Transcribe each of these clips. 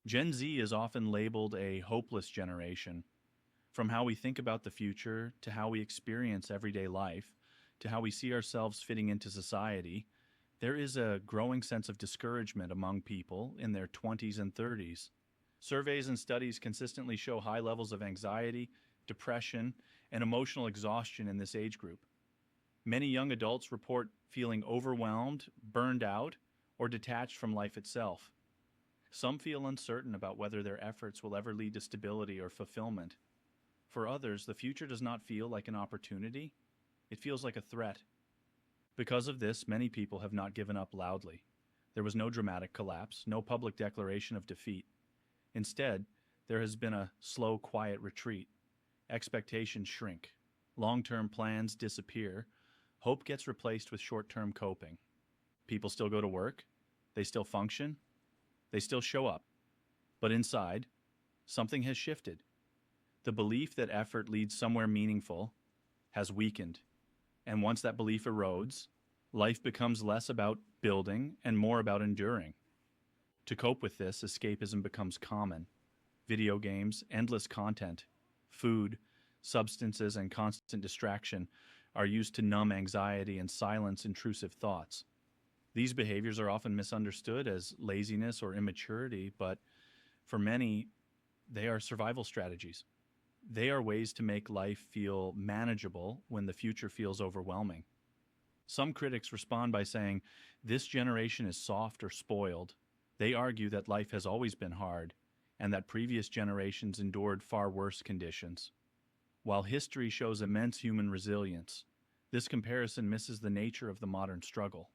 Gen Z is often labeled a hopeless generation. From how we think about the future, to how we experience everyday life, to how we see ourselves fitting into society, there is a growing sense of discouragement among people in their 20s and 30s. Surveys and studies consistently show high levels of anxiety, depression, and emotional exhaustion in this age group. Many young adults report feeling overwhelmed, burned out, or detached from life itself. Some feel uncertain about whether their efforts will ever lead to stability or fulfillment. For others, the future does not feel like an opportunity, it feels like a threat. Because of this, many people have not given up loudly. There was no dramatic collapse, no public declaration of defeat. Instead, there has been a slow, quiet retreat. Expectations shrink. Long term plans disappear. Hope gets replaced with short term coping. People still go to work. They still function. They still show up. But inside, something has shifted. The belief that effort leads somewhere meaningful has weakened. And once that belief erodes, life becomes less about building and more about enduring. To cope with this, escapism becomes common. Video games, endless content, food, substances, and constant distraction are used to numb anxiety and silence intrusive thoughts. These behaviors are often misunderstood as laziness or immaturity, but for many, they are survival strategies. They are ways to make life feel manageable when the future feels overwhelming. Some critics respond by saying, this generation is soft or spoiled. They argue that life has always been hard and that previous generations endured far worse conditions. While history shows immense human resilience, this comparison misses the nature of the modern struggle.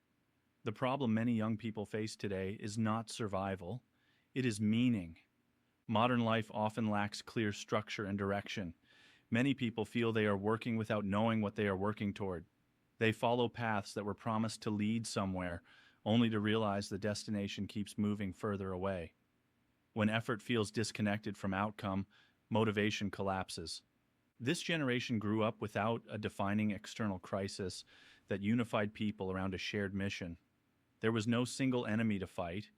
The problem many young people face today is not survival, it is meaning. Modern life often lacks clear structure and direction. Many people feel they are working without knowing what they are working toward. They follow paths that were promised to lead somewhere, only to realize the destination keeps moving further away. When effort feels disconnected from outcome, motivation collapses. This generation grew up without a defining external crisis that unified people around a shared mission. There was no single enemy to fight,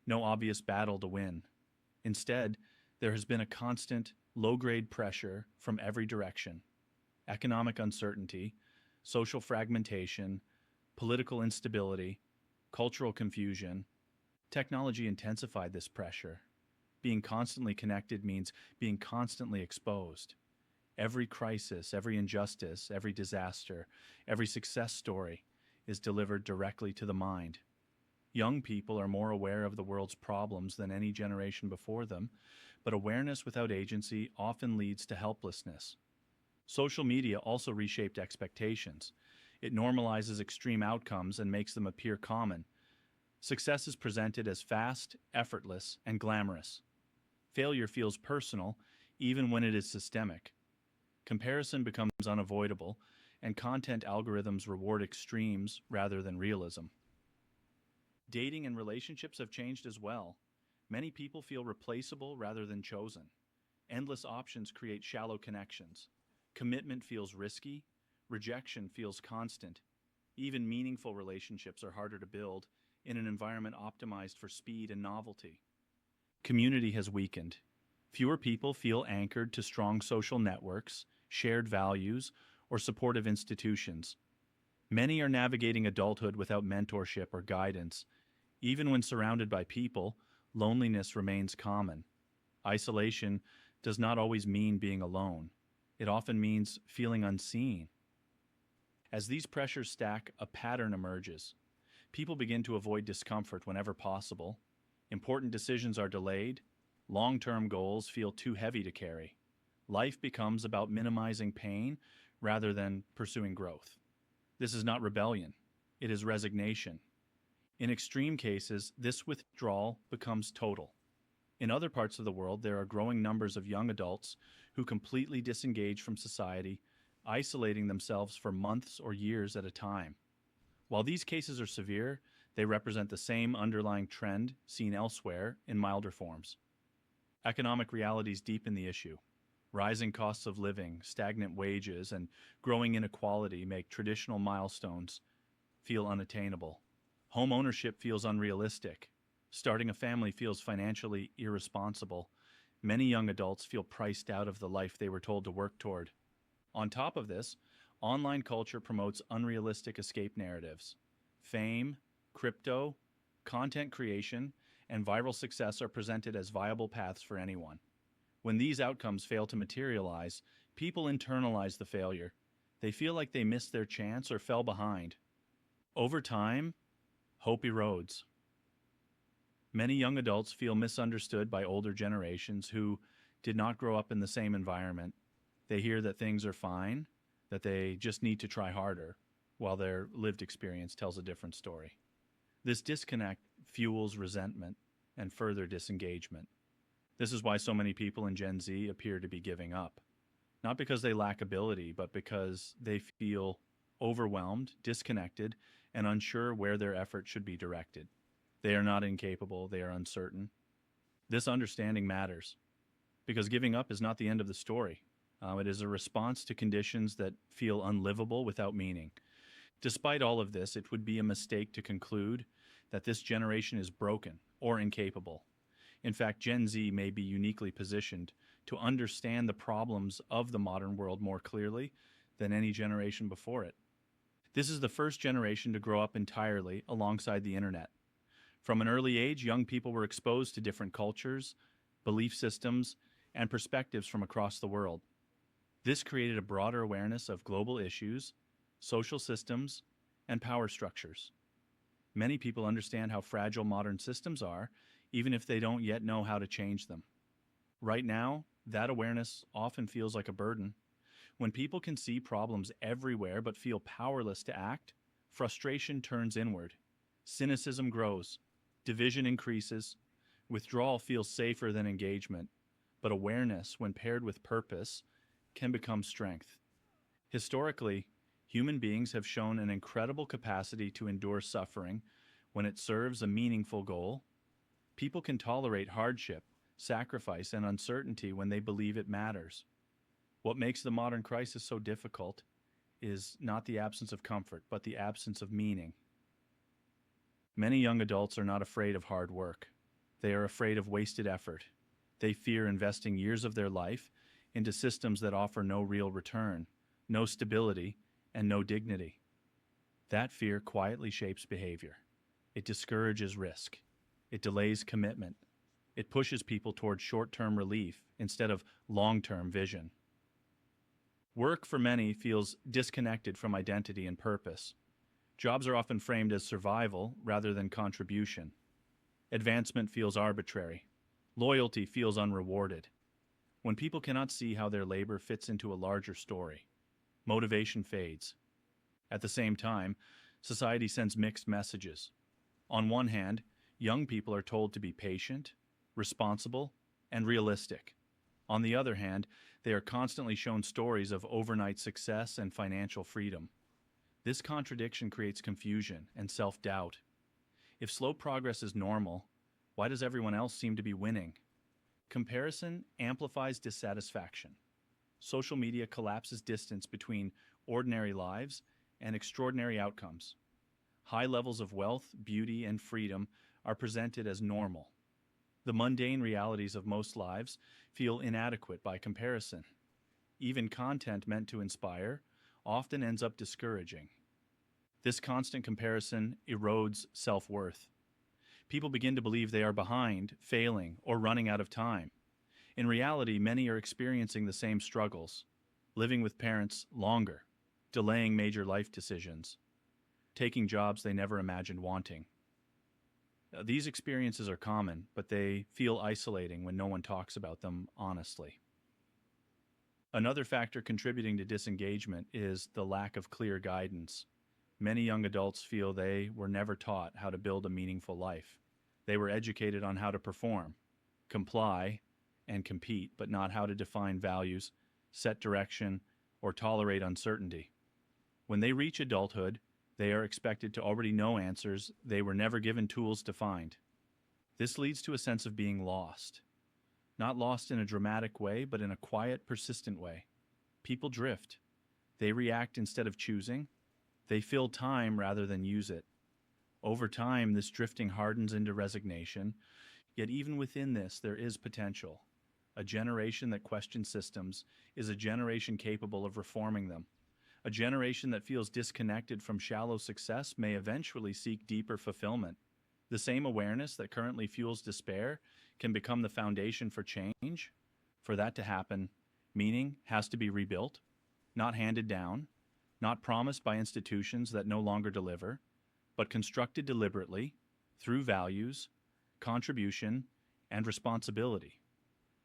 no obvious battle to win. Instead, there has been a constant, low-grade pressure from every direction. Economic uncertainty, social fragmentation, political instability, cultural confusion. Technology intensified this pressure. Being constantly connected means being constantly exposed. Every crisis, every injustice, every disaster, every success story is delivered directly to the mind. Young people are more aware of the world's problems than any generation before them, but awareness without agency often leads to helplessness. Social media also reshaped expectations. It normalizes extreme outcomes and makes them appear common. Success is presented as fast, effortless, and glamorous. Failure feels personal, even when it is systemic. Comparison becomes unavoidable, and content algorithms reward extremes rather than realism. Dating and relationships have changed as well. Many people feel replaceable rather than chosen. Endless options create shallow connections. Commitment feels risky. Rejection feels constant. Even meaningful relationships are harder to build in an environment optimized for speed and novelty. Community has weakened. Fewer people feel anchored to strong social networks, shared values, or supportive institutions. Many are navigating adulthood without mentorship or guidance. Even when surrounded by people, loneliness remains common. Isolation does not always mean being alone. It often means feeling unseen. As these pressures stack, a pattern emerges. People begin to avoid discomfort whenever possible. Important decisions are delayed. Long-term goals feel too heavy to carry. Life becomes about minimizing pain rather than pursuing growth. This is not rebellion. It is resignation. In extreme cases, this withdrawal becomes total. In other parts of the world, there are growing numbers of young adults who completely disengage from society, isolating themselves for months or years at a time. While these cases are severe, they represent the same underlying trend seen elsewhere in milder forms. Economic realities deepen the issue. Rising costs of living, stagnant wages, and growing inequality make traditional milestones feel unattainable. Home ownership feels unrealistic. Starting a family feels financially irresponsible. Many young adults feel priced out of the life they were told to work toward. On top of this, online culture promotes unrealistic escape narratives. Fame, crypto, content creation, and viral success are presented as viable paths for anyone. When these outcomes fail to materialize, people internalize the failure. They feel like they missed their chance or fell behind. Over time, hope erodes. Many young adults feel misunderstood by older generations who did not grow up in the same environment. They hear that things are fine, that they just need to try harder, while their lived experience tells a different story. This disconnect fuels resentment and further disengagement. This is why so many people in Gen Z appear to be giving up. Not because they lack ability, but because they feel overwhelmed, disconnected, and unsure where their effort should be directed. They are not incapable, they are uncertain. This understanding matters because giving up is not the end of the story. It is a response to conditions that feel unlivable without meaning. Despite all of this, it would be a mistake to conclude that this generation is broken or incapable. In fact, Gen Z may be uniquely positioned to understand the problems of the modern world more clearly than any generation before it. This is the first generation to grow up entirely alongside the internet. From an early age, young people were exposed to different cultures, belief systems, and perspectives from across the world. This created a broader awareness of global issues, social systems, and power structures. Many people understand how fragile modern systems are, even if they don't yet know how to change them. Right now, that awareness often feels like a burden. When people can see problems everywhere but feel powerless to act, frustration turns inward. Cynicism grows. Division increases. Withdrawal feels safer than engagement. But awareness, when paired with purpose, can become strength. Historically, human beings have shown an incredible capacity to endure suffering when it serves a meaningful goal. People can tolerate hardship, sacrifice, and uncertainty when they believe it matters. What makes the modern crisis so difficult is not the absence of comfort, but the absence of meaning. Many young adults are not afraid of hard work. They are afraid of wasted effort. They fear investing years of their life into systems that offer no real return, no stability, and no dignity. That fear quietly shapes behavior. It discourages risk. It delays commitment. It pushes people toward short-term relief instead of long-term vision. Work for many feels disconnected from identity and purpose. Jobs are often framed as survival rather than contribution. Advancement feels arbitrary. Loyalty feels unrewarded. When people cannot see how their labor fits into a larger story, motivation fades. At the same time, society sends mixed messages. On one hand, young people are told to be patient, responsible, and realistic. On the other hand, they are constantly shown stories of overnight success and financial freedom. This contradiction creates confusion and self-doubt. If slow progress is normal, why does everyone else seem to be winning? Comparison amplifies dissatisfaction. Social media collapses distance between ordinary lives and extraordinary outcomes. High levels of wealth, beauty, and freedom are presented as normal. The mundane realities of most lives feel inadequate by comparison. Even content meant to inspire often ends up discouraging. This constant comparison erodes self-worth. People begin to believe they are behind, failing, or running out of time. In reality, many are experiencing the same struggles, living with parents longer, delaying major life decisions, taking jobs they never imagined wanting. These experiences are common, but they feel isolating when no one talks about them honestly. Another factor contributing to disengagement is the lack of clear guidance. Many young adults feel they were never taught how to build a meaningful life. They were educated on how to perform, comply, and compete, but not how to define values, set direction, or tolerate uncertainty. When they reach adulthood, they are expected to already know answers they were never given tools to find. This leads to a sense of being lost. Not lost in a dramatic way, but in a quiet, persistent way. People drift. They react instead of choosing. They fill time rather than use it. Over time, this drifting hardens into resignation, yet even within this, there is potential. A generation that questions systems is a generation capable of reforming them. A generation that feels disconnected from shallow success may eventually seek deeper fulfillment. The same awareness that currently fuels despair can become the foundation for change. For that to happen, meaning has to be rebuilt, not handed down, not promised by institutions that no longer deliver, but constructed deliberately through values, contribution, and responsibility.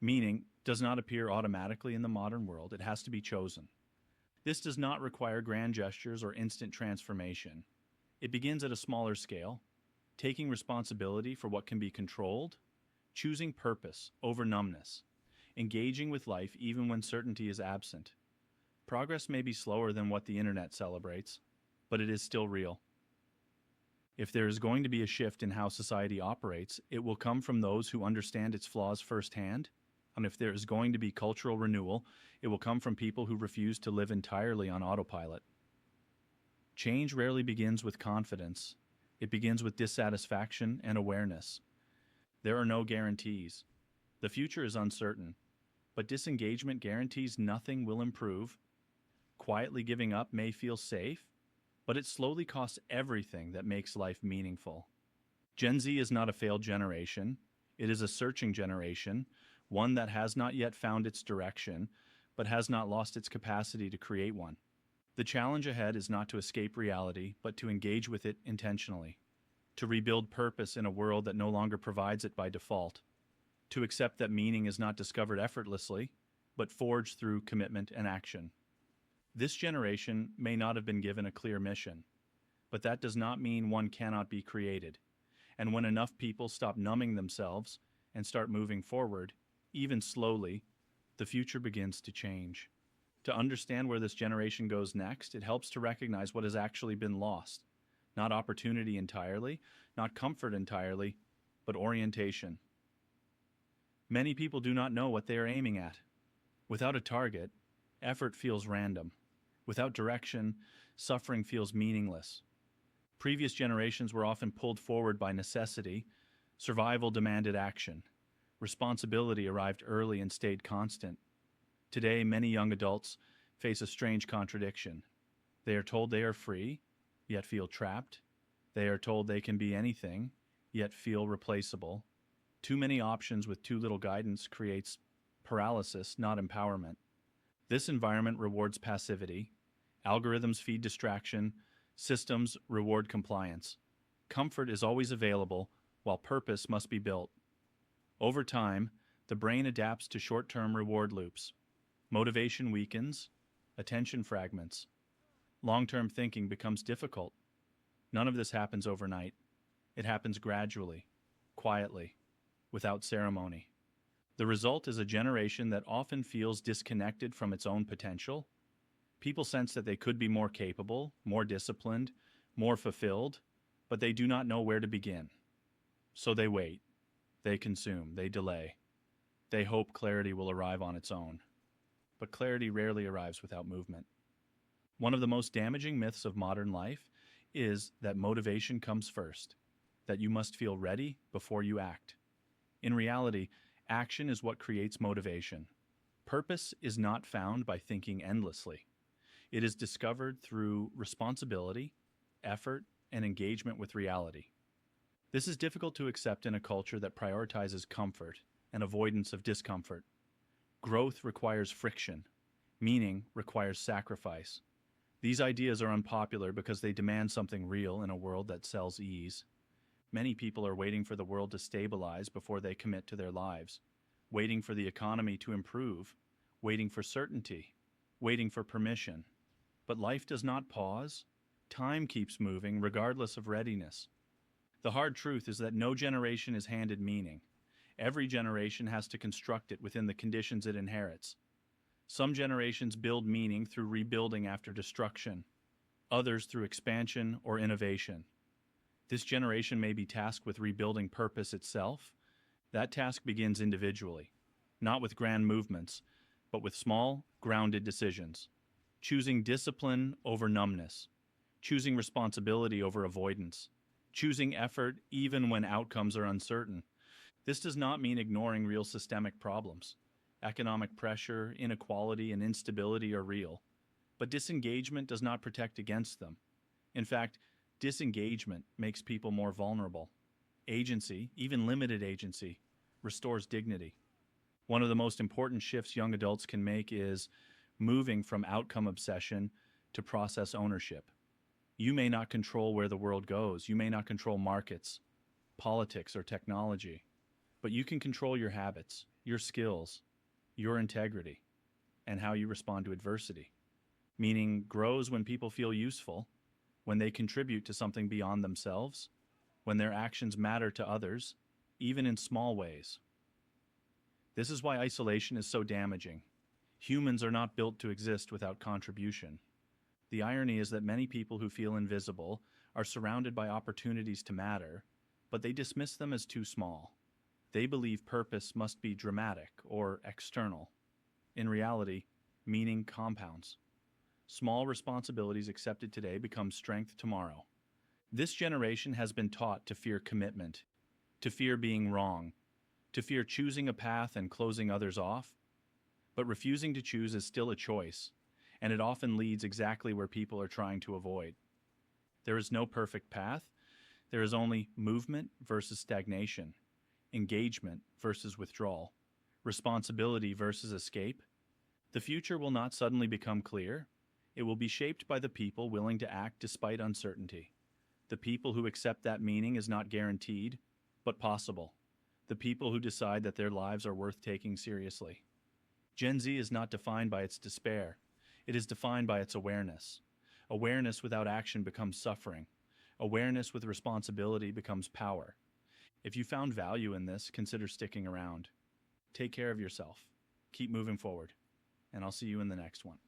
Meaning does not appear automatically in the modern world, it has to be chosen. This does not require grand gestures or instant transformation. It begins at a smaller scale, taking responsibility for what can be controlled, choosing purpose over numbness, engaging with life even when certainty is absent. Progress may be slower than what the internet celebrates, but it is still real. If there is going to be a shift in how society operates, it will come from those who understand its flaws firsthand. And if there is going to be cultural renewal, it will come from people who refuse to live entirely on autopilot. Change rarely begins with confidence. It begins with dissatisfaction and awareness. There are no guarantees. The future is uncertain, but disengagement guarantees nothing will improve. Quietly giving up may feel safe, but it slowly costs everything that makes life meaningful. Gen Z is not a failed generation. It is a searching generation, one that has not yet found its direction, but has not lost its capacity to create one. The challenge ahead is not to escape reality, but to engage with it intentionally, to rebuild purpose in a world that no longer provides it by default, to accept that meaning is not discovered effortlessly, but forged through commitment and action. This generation may not have been given a clear mission, but that does not mean one cannot be created. And when enough people stop numbing themselves and start moving forward, even slowly, the future begins to change. To understand where this generation goes next, it helps to recognize what has actually been lost. Not opportunity entirely, not comfort entirely, but orientation. Many people do not know what they are aiming at. Without a target, effort feels random. Without direction, suffering feels meaningless. Previous generations were often pulled forward by necessity. Survival demanded action. Responsibility arrived early and stayed constant. Today, many young adults face a strange contradiction. They are told they are free, yet feel trapped. They are told they can be anything, yet feel replaceable. Too many options with too little guidance creates paralysis, not empowerment. This environment rewards passivity. Algorithms feed distraction. Systems reward compliance. Comfort is always available, while purpose must be built. Over time, the brain adapts to short-term reward loops. Motivation weakens, attention fragments. Long-term thinking becomes difficult. None of this happens overnight. It happens gradually, quietly, without ceremony. The result is a generation that often feels disconnected from its own potential. People sense that they could be more capable, more disciplined, more fulfilled, but they do not know where to begin. So they wait. They consume, they delay. They hope clarity will arrive on its own. But clarity rarely arrives without movement. One of the most damaging myths of modern life is that motivation comes first, that you must feel ready before you act. In reality, action is what creates motivation. Purpose is not found by thinking endlessly. It is discovered through responsibility, effort, and engagement with reality. This is difficult to accept in a culture that prioritizes comfort and avoidance of discomfort. Growth requires friction. Meaning requires sacrifice. These ideas are unpopular because they demand something real in a world that sells ease. Many people are waiting for the world to stabilize before they commit to their lives, waiting for the economy to improve, waiting for certainty, waiting for permission. But life does not pause. Time keeps moving regardless of readiness. The hard truth is that no generation is handed meaning. Every generation has to construct it within the conditions it inherits. Some generations build meaning through rebuilding after destruction, others through expansion or innovation. This generation may be tasked with rebuilding purpose itself. That task begins individually, not with grand movements, but with small, grounded decisions. Choosing discipline over numbness, choosing responsibility over avoidance, choosing effort even when outcomes are uncertain. This does not mean ignoring real systemic problems. Economic pressure, inequality, and instability are real, but disengagement does not protect against them. In fact, disengagement makes people more vulnerable. Agency, even limited agency, restores dignity. One of the most important shifts young adults can make is moving from outcome obsession to process ownership. You may not control where the world goes. You may not control markets, politics, or technology, but you can control your habits, your skills, your integrity, and how you respond to adversity. Meaning grows when people feel useful, when they contribute to something beyond themselves, when their actions matter to others, even in small ways. This is why isolation is so damaging. Humans are not built to exist without contribution. The irony is that many people who feel invisible are surrounded by opportunities to matter, but they dismiss them as too small. They believe purpose must be dramatic or external. In reality, meaning compounds. Small responsibilities accepted today become strength tomorrow. This generation has been taught to fear commitment, to fear being wrong, to fear choosing a path and closing others off. But refusing to choose is still a choice, and it often leads exactly where people are trying to avoid. There is no perfect path. There is only movement versus stagnation, engagement versus withdrawal, responsibility versus escape. The future will not suddenly become clear. It will be shaped by the people willing to act despite uncertainty. The people who accept that meaning is not guaranteed, but possible. The people who decide that their lives are worth taking seriously. Gen Z is not defined by its despair. It is defined by its awareness. Awareness without action becomes suffering. Awareness with responsibility becomes power. If you found value in this, consider sticking around. Take care of yourself. Keep moving forward. And I'll see you in the next one.